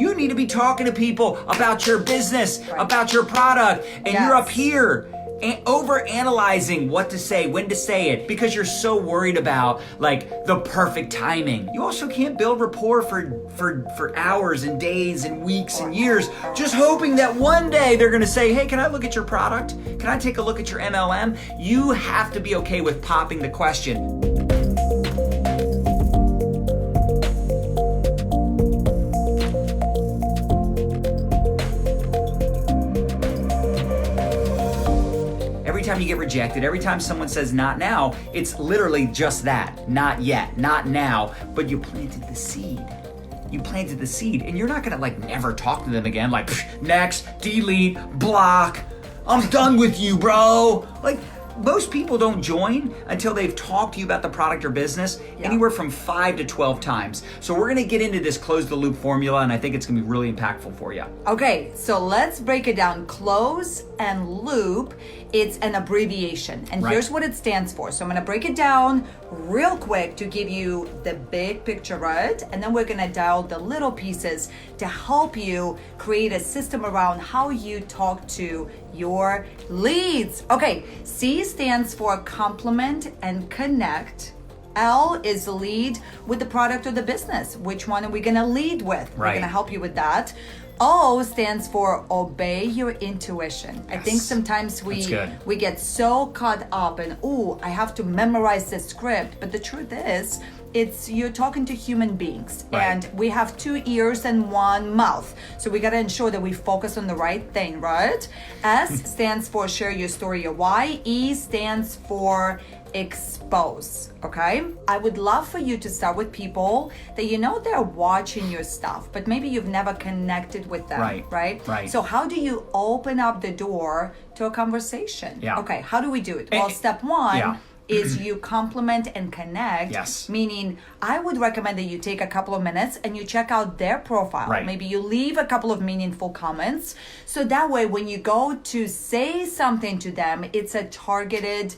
You need to be talking to people about your business, about your product, and you're up here over analyzing what to say, when to say it, because you're so worried about like the perfect timing. You also can't build rapport for hours and days and weeks and years, just hoping that one day they're gonna say, hey, can I look at your product? Can I take a look at your MLM? You have to be okay with popping the question. Every time you get rejected, every time someone says not now, it's literally just that. Not yet, not now, but you planted the seed. You planted the seed, and you're not gonna like never talk to them again, like next, delete, block, I'm done with you, bro. Like, most people don't join until they've talked to you about the product or business anywhere from 5 to 12 times. So we're gonna get into this close the loop formula, and I think it's gonna be really impactful for you. Okay, so let's break it down. Close and loop, it's an abbreviation, and here's what it stands for. So I'm gonna break it down real quick to give you the big picture, right? And then we're gonna dial the little pieces to help you create a system around how you talk to your leads. Okay, C stands for complement and connect. L is lead with the product or the business. Which one are we gonna lead with? We're gonna help you with that. O stands for obey your intuition. Yes. I think sometimes we get so caught up in, I have to memorize the script. But the truth is, you're talking to human beings, and we have 2 ears and 1 mouth. So we gotta ensure that we focus on the right thing, right? S stands for share your story, your why. E stands for expose, okay? I would love for you to start with people that you know they're watching your stuff, but maybe you've never connected with them, right? So how do you open up the door to a conversation? Okay, how do we do it? Well, step 1 is you complement and connect, meaning I would recommend that you take a couple of minutes and you check out their profile. Maybe you leave a couple of meaningful comments. So that way, when you go to say something to them, it's a targeted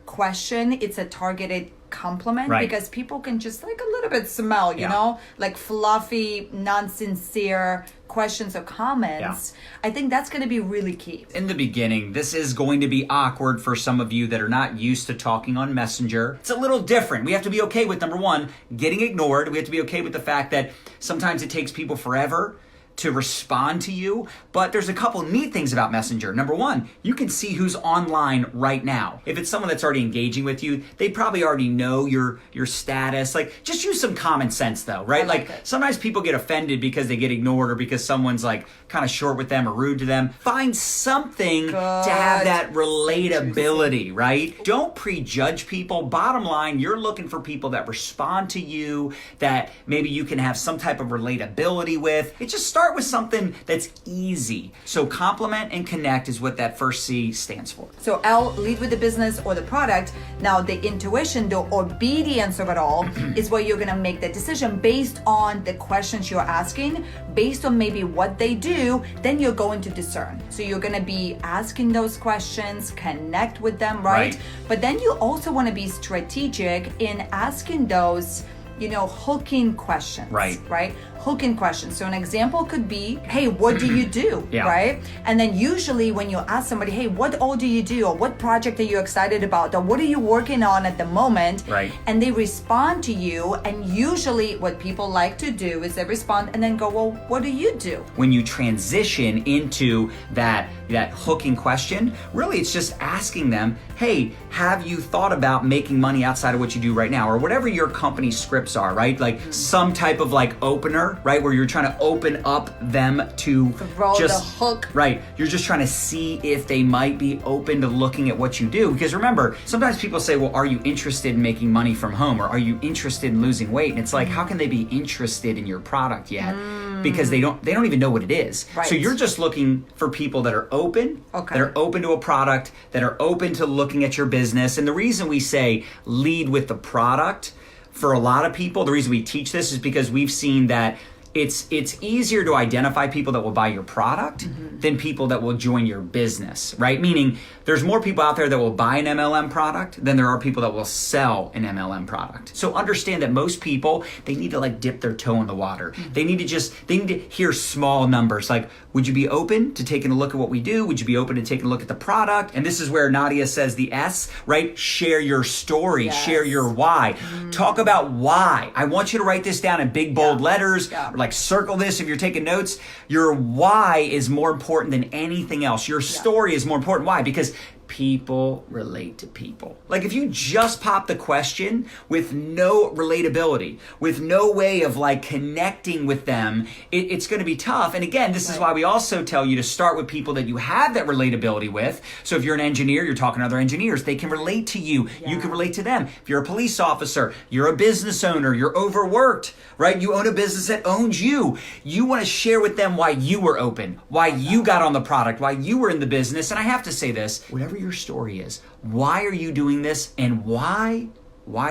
question, it's a targeted compliment, because people can just like a little bit smell, you know, like fluffy, non-sincere questions or comments. I think that's going to be really key. In the beginning, this is going to be awkward for some of you that are not used to talking on Messenger. It's a little different. We have to be okay with, number 1, getting ignored. We have to be okay with the fact that sometimes it takes people forever to respond to you, but there's a couple neat things about Messenger. Number 1, you can see who's online right now. If it's someone that's already engaging with you, they probably already know your status. Like, just use some common sense though, right? Like sometimes people get offended because they get ignored or because someone's like kind of short with them or rude to them. Find something to have that relatability, right? Don't prejudge people. Bottom line, you're looking for people that respond to you, that maybe you can have some type of relatability with. It just starts with something that's easy. So complement and connect is what that first C stands for. So L, lead with the business or the product. Now the intuition, the obedience of it all is where you're gonna make the decision based on the questions you're asking, based on maybe what they do, then you're going to discern. So you're gonna be asking those questions, connect with them, right? But then you also wanna be strategic in asking those, you know, hooking questions, right? Hooking questions. So an example could be, hey, what do you do, right? And then usually when you ask somebody, hey, what all do you do? Or what project are you excited about? Or what are you working on at the moment? And they respond to you. And usually what people like to do is they respond and then go, well, what do you do? When you transition into that hooking question, really it's just asking them, hey, have you thought about making money outside of what you do right now? Or whatever your company scripts are, right? Like some type of like opener, right? Where you're trying to open up them to throw just the hook. Right. You're just trying to see if they might be open to looking at what you do. Because remember, sometimes people say, well, are you interested in making money from home? Or are you interested in losing weight? And it's like, how can they be interested in your product yet? Because they don't even know what it is. So you're just looking for people that are open, that are open to a product, that are open to looking at your business. And the reason we say lead with the product, for a lot of people, the reason we teach this is because we've seen that it's easier to identify people that will buy your product than people that will join your business, right? Meaning there's more people out there that will buy an MLM product than there are people that will sell an MLM product. So understand that most people, they need to like dip their toe in the water. They need to hear small numbers. Like, would you be open to taking a look at what we do? Would you be open to taking a look at the product? And this is where Nadya says the S, right? Share your story, share your why. Talk about why. I want you to write this down in big, bold letters, or like circle this if you're taking notes. Your why is more important than anything else. Your story is more important. Why? Because people relate to people. Like if you just pop the question with no relatability, with no way of like connecting with them, it's going to be tough. And again, this is why we also tell you to start with people that you have that relatability with. So if you're an engineer, you're talking to other engineers, they can relate to you. You can relate to them. If you're a police officer, you're a business owner, you're overworked, right? You own a business that owns you. You want to share with them why you were open, why you got on the product, why you were in the business. And I have to say this, whatever your story is, why are you doing this, and why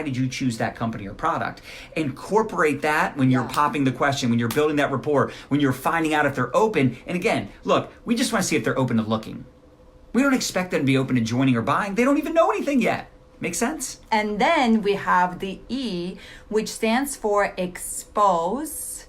did you choose that company or product? Incorporate that when you're popping the question, when you're building that rapport, when you're finding out if they're open. And again, look, we just want to see if they're open to looking. We don't expect them to be open to joining or buying. They don't even know anything yet. Make sense? And then we have the E, which stands for expose,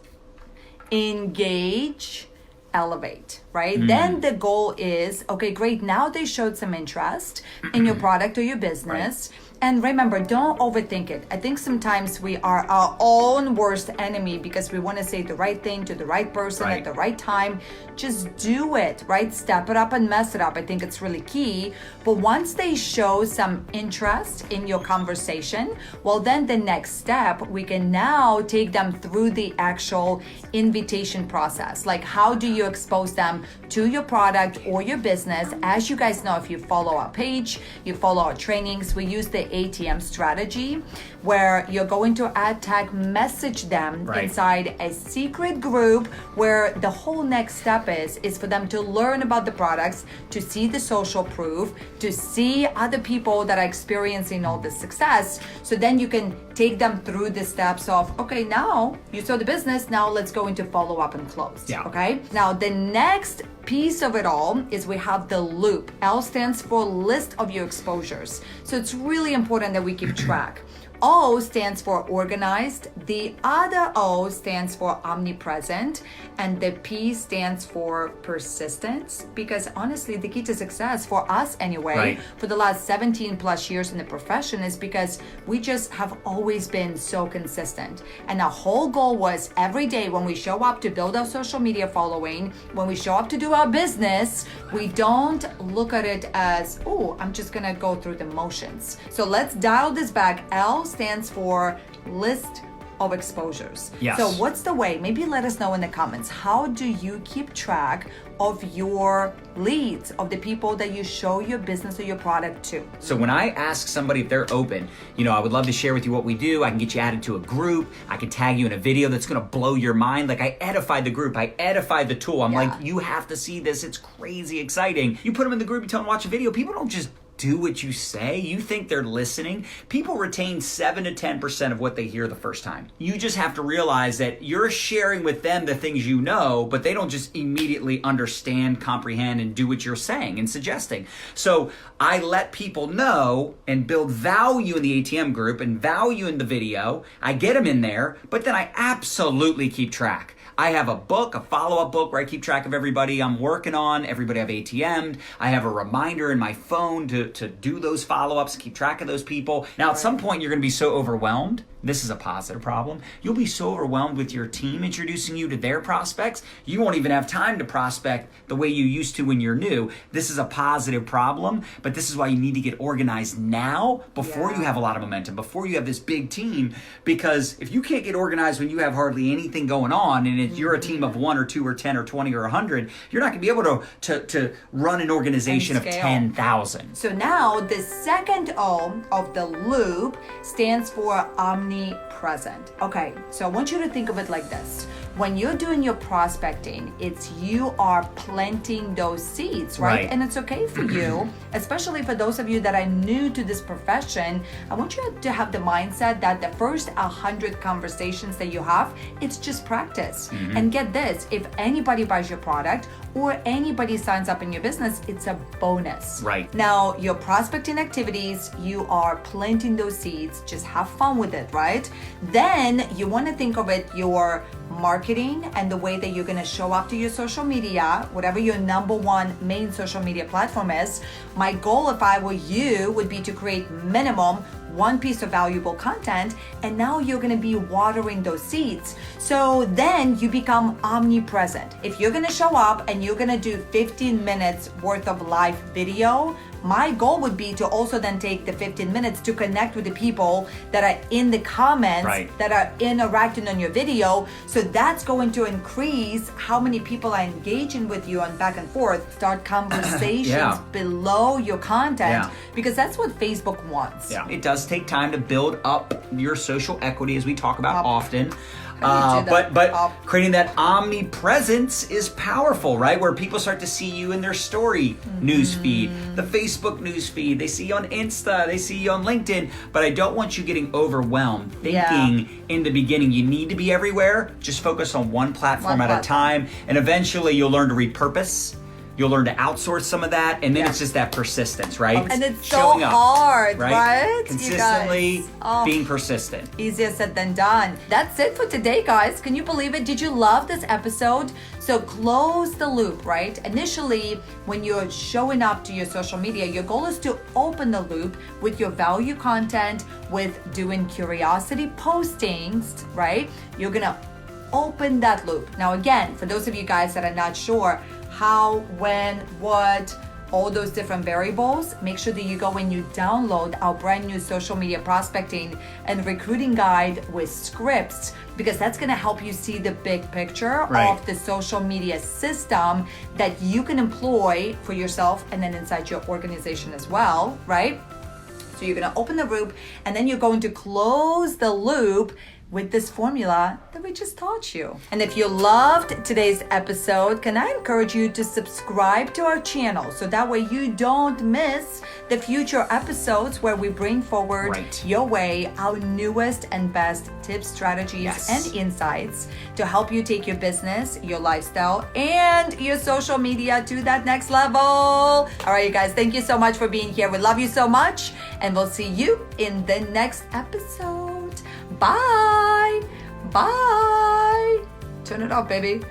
engage, elevate, right? Then the goal is, okay, great. Now they showed some interest in your product or your business. And remember, don't overthink it. I think sometimes we are our own worst enemy because we want to say the right thing to the right person at the right time. Just do it, right? Step it up and mess it up. I think it's really key. But once they show some interest in your conversation, well, then the next step, we can now take them through the actual invitation process. Like, how do you expose them to your product or your business? As you guys know, if you follow our page, you follow our trainings, we use the ATM strategy where you're going to ad tag message them inside a secret group where the whole next step is for them to learn about the products, to see the social proof, to see other people that are experiencing all this success. So then you can take them through the steps of, okay, now you saw the business, now let's go into follow up and close. Okay. Now the next piece of it all is we have the loop. L stands for list of your exposures. So it's really important that we keep track. O stands for organized, the other O stands for omnipresent, and the P stands for persistence. Because honestly, the key to success for us anyway, for the last 17 plus years in the profession is because we just have always been so consistent. And our whole goal was every day when we show up to build our social media following, when we show up to do our business, we don't look at it as, oh, I'm just gonna go through the motions. So let's dial this back. L stands for list of exposures. So what's the way? Maybe let us know in the comments. How do you keep track of your leads, of the people that you show your business or your product to? So when I ask somebody if they're open, I would love to share with you what we do. I can get you added to a group. I can tag you in a video that's going to blow your mind. Like I edified the group. I edified the tool. I'm like, you have to see this. It's crazy exciting. You put them in the group, you tell them to watch a video. People don't just do what you say. You think they're listening. People retain 7 to 10% of what they hear the first time. You just have to realize that you're sharing with them the things you know, but they don't just immediately understand, comprehend, and do what you're saying and suggesting. So I let people know and build value in the ATM group and value in the video. I get them in there, but then I absolutely keep track. I have a book, a follow-up book where I keep track of everybody I'm working on, everybody I've ATM'd. I have a reminder in my phone to do those follow-ups, keep track of those people. Now, at some point, you're going to be so overwhelmed. This is a positive problem. You'll be so overwhelmed with your team introducing you to their prospects, you won't even have time to prospect the way you used to when you're new. This is a positive problem, but this is why you need to get organized now before you have a lot of momentum, before you have this big team, because if you can't get organized when you have hardly anything going on and you're a team of 1 or 2 or 10 or 20 or 100, you're not going to be able to run an organization of 10,000. So now the second O of the loop stands for omnipresent. Okay, so I want you to think of it like this. when you're doing your prospecting, it's you are planting those seeds, right? And it's okay for you, especially for those of you that are new to this profession. I want you to have the mindset that the first 100 conversations that you have, it's just practice. And get this, if anybody buys your product or anybody signs up in your business, it's a bonus. Right. Now, your prospecting activities, you are planting those seeds. Just have fun with it, right? Then you want to think of it, your marketing and the way that you're going to show up to your social media, whatever your number one main social media platform is. My goal, if I were you, would be to create minimum one piece of valuable content, and now you're going to be watering those seeds. So then you become omnipresent. If you're going to show up and you're going to do 15 minutes worth of live video, my goal would be to also then take the 15 minutes to connect with the people that are in the comments, that are interacting on your video. So that's going to increase how many people are engaging with you on back and forth. Start conversations below your content, because that's what Facebook wants. It does take time to build up your social equity, as we talk about often. But creating that omnipresence is powerful, right? Where people start to see you in their story news feed, the Facebook news feed, they see you on Insta, they see you on LinkedIn. But I don't want you getting overwhelmed thinking in the beginning you need to be everywhere. Just focus on one platform at a time, and eventually you'll learn to repurpose. You'll learn to outsource some of that, and then it's just that persistence, right? And it's so hard, right? Consistently being persistent. Easier said than done. That's it for today, guys. Can you believe it? Did you love this episode? So close the loop, right? Initially, when you're showing up to your social media, your goal is to open the loop with your value content, with doing curiosity postings, right? You're gonna open that loop. Now, again, for those of you guys that are not sure, how, when, what, all those different variables, make sure that you go and you download our brand new social media prospecting and recruiting guide with scripts, because that's going to help you see the big picture of the social media system that you can employ for yourself and then inside your organization as well, right? So you're going to open the loop, and then you're going to close the loop with this formula that we just taught you. And if you loved today's episode, can I encourage you to subscribe to our channel so that way you don't miss the future episodes where we bring forward your way our newest and best tips, strategies, and insights to help you take your business, your lifestyle, and your social media to that next level. All right, you guys, thank you so much for being here. We love you so much, and we'll see you in the next episode. Bye. Bye. Turn it off, baby.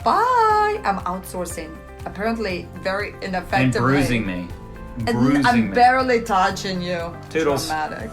Bye. I'm outsourcing. Apparently very ineffective. And bruising me. And I'm barely touching you. Toodles. Dramatic.